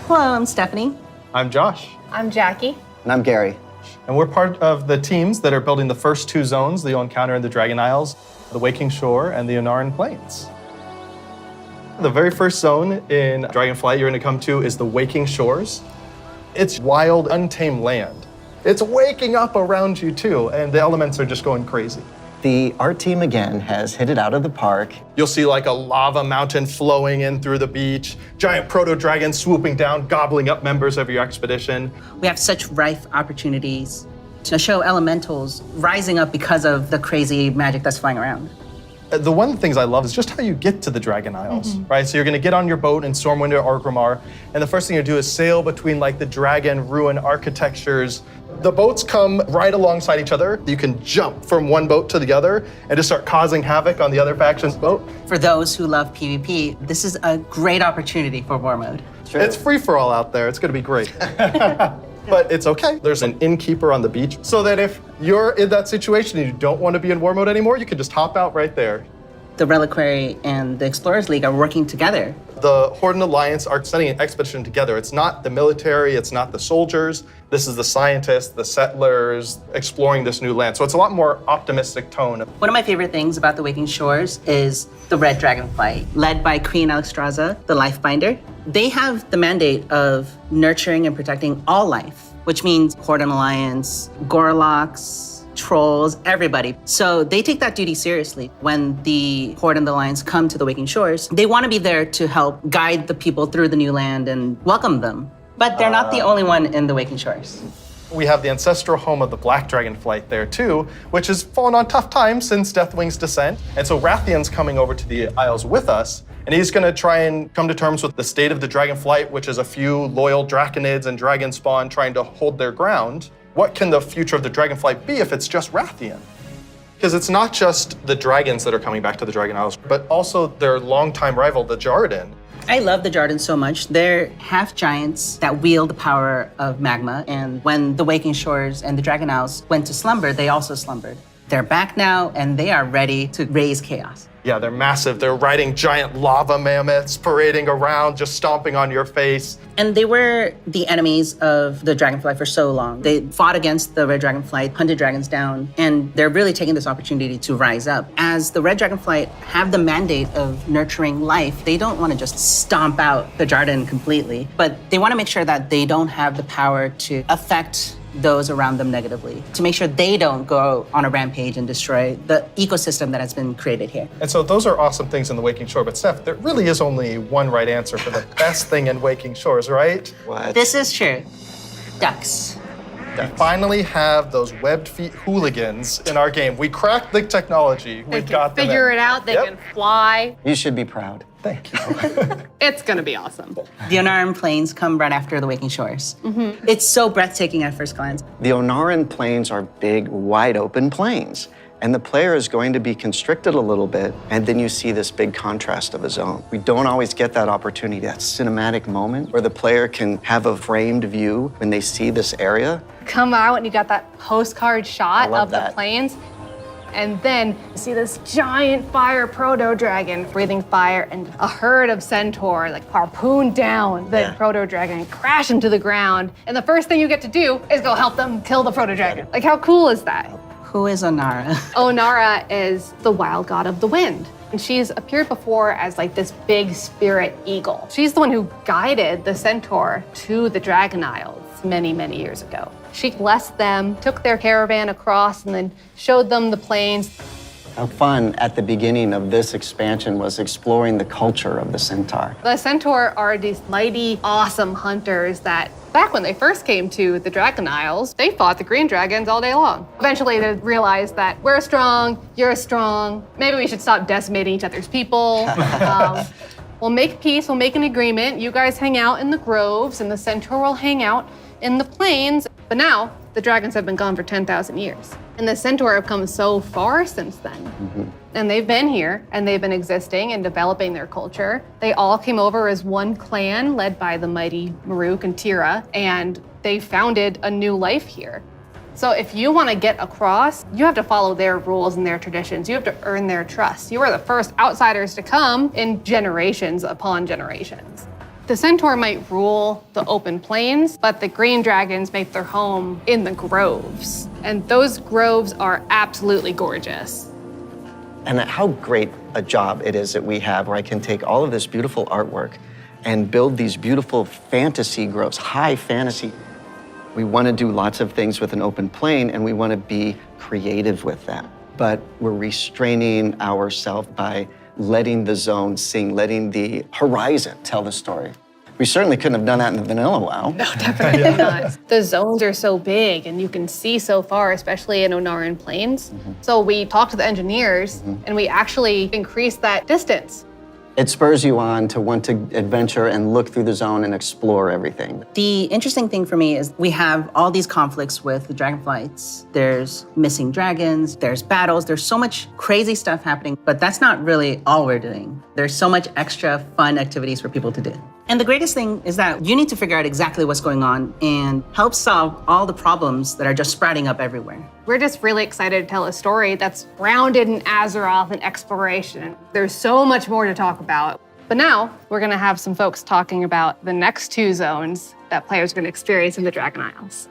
Hello, I'm Stephanie. I'm Josh. I'm Jackie. And I'm Gary. And we're part of the teams that are building the first two zones, the Encounter in the Dragon Isles, the Waking Shore, and the Ohn'ahran Plains. The very first zone in Dragonflight you're going to come to is the Waking Shores. It's wild, untamed land. It's waking up around you too, and the elements are just going crazy. The art team again has hit it out of the park. You'll see like a lava mountain flowing in through the beach, giant proto-dragons swooping down, gobbling up members of your expedition. We have such rife opportunities to show elementals rising up because of the crazy magic that's flying around. The one of the things I love is just how you get to the Dragon Isles, right? So you're gonna get on your boat in Stormwind or Orgrimmar, and the first thing you do is sail between like the dragon ruin architectures. The boats come right alongside each other. You can jump from one boat to the other and just start causing havoc on the other faction's boat. For those who love PvP, this is a great opportunity for war mode. True. It's free for all out there. It's gonna be great. But it's okay. There's an innkeeper on the beach, so that if you're in that situation and you don't want to be in war mode anymore, you can just hop out right there. The Reliquary and the Explorers League are working together. The Horde and Alliance are sending an expedition together. It's not the military, it's not the soldiers. This is the scientists, the settlers, exploring this new land. So it's a lot more optimistic tone. One of my favorite things about the Waking Shores is the Red Dragonflight, led by Queen Alexstrasza, the Lifebinder. They have the mandate of nurturing and protecting all life, which means Horde and Alliance, Gorloks, trolls, everybody. So they take that duty seriously. When the Horde and the Alliance come to the Waking Shores, they want to be there to help guide the people through the new land and welcome them. But they're not the only one in the Waking Shores. We have the ancestral home of the Black Dragonflight there too, which has fallen on tough times since Deathwing's descent. And so Rathian's coming over to the Isles with us, and he's gonna try and come to terms with the state of the Dragonflight, which is a few loyal Draconids and Dragon Spawn trying to hold their ground. What can the future of the Dragonflight be if it's just Rathian? Because it's not just the dragons that are coming back to the Dragon Isles, but also their longtime rival, the Djaradin. I love the Djaradin so much. They're half giants that wield the power of magma. And when the Waking Shores and the Dragon Isles went to slumber, they also slumbered. They're back now, and they are ready to raise chaos. Yeah, they're massive. They're riding giant lava mammoths, parading around, just stomping on your face. And they were the enemies of the Dragonfly for so long. They fought against the Red Dragonflight, hunted dragons down, and they're really taking this opportunity to rise up. As the Red Dragonflight have the mandate of nurturing life, they don't want to just stomp out the Djaradin completely, but they want to make sure that they don't have the power to affect those around them negatively, to make sure they don't go on a rampage and destroy the ecosystem that has been created here. And so those are awesome things in the Waking Shore, but Steph, there really is only one right answer for the best thing in Waking Shores, right? What? This is true. Ducks. We finally have those webbed feet hooligans in our game. We cracked the technology. They We've got can them figure in. it out. They Yep. can fly. You should be proud. Thank you. It's gonna be awesome. The Ohn'ahran Plains come right after the Waking Shores. It's so breathtaking at first glance. The Ohn'ahran Plains are big, wide open plains. And the player is going to be constricted a little bit, and then you see this big contrast of a zone. We don't always get that opportunity, that cinematic moment where the player can have a framed view when they see this area. Come out and you got that postcard shot love of the that. plains. And then you see this giant fire proto-dragon breathing fire and a herd of Centaur like harpoon down the proto-dragon and crash into the ground. And the first thing you get to do is go help them kill the proto-dragon. Like, how cool is that? Who is Ohn'ahran? Ohn'ahran is the wild god of the wind. And she's appeared before as like this big spirit eagle. She's the one who guided the Centaur to the Dragon Isles many, many years ago. She blessed them, took their caravan across, and then showed them the plains. How fun at the beginning of this expansion was exploring the culture of the Centaur. The Centaur are these mighty, awesome hunters that back when they first came to the Dragon Isles, they fought the green dragons all day long. Eventually they realized that we're strong, you're strong, maybe we should stop decimating each other's people. We'll make peace, we'll make an agreement. You guys hang out in the groves and the Centaur will hang out in the plains. But now the dragons have been gone for 10,000 years. And the Centaur have come so far since then. And they've been here and they've been existing and developing their culture. They all came over as one clan led by the mighty Maruk and Tira, and they founded a new life here. So if you want to get across, you have to follow their rules and their traditions. You have to earn their trust. You are the first outsiders to come in generations upon generations. The Centaur might rule the open plains, but the green dragons make their home in the groves. And those groves are absolutely gorgeous. And how great a job it is that we have where I can take all of this beautiful artwork and build these beautiful fantasy groves, high fantasy. We want to do lots of things with an open plain, and we want to be creative with that. But we're restraining ourselves by letting the zone sing, letting the horizon tell the story. We certainly couldn't have done that in the vanilla WoW. No, definitely not. The zones are so big and you can see so far, especially in Ohn'ahran Plains. So we talked to the engineers and we actually increased that distance. It spurs you on to want to adventure and look through the zone and explore everything. The interesting thing for me is we have all these conflicts with the dragonflights. There's missing dragons, there's battles, there's so much crazy stuff happening, but that's not really all we're doing. There's so much extra fun activities for people to do. And the greatest thing is that you need to figure out exactly what's going on and help solve all the problems that are just sprouting up everywhere. We're just really excited to tell a story that's grounded in Azeroth and exploration. There's so much more to talk about. But now we're gonna have some folks talking about the next 2 zones that players are gonna experience in the Dragon Isles.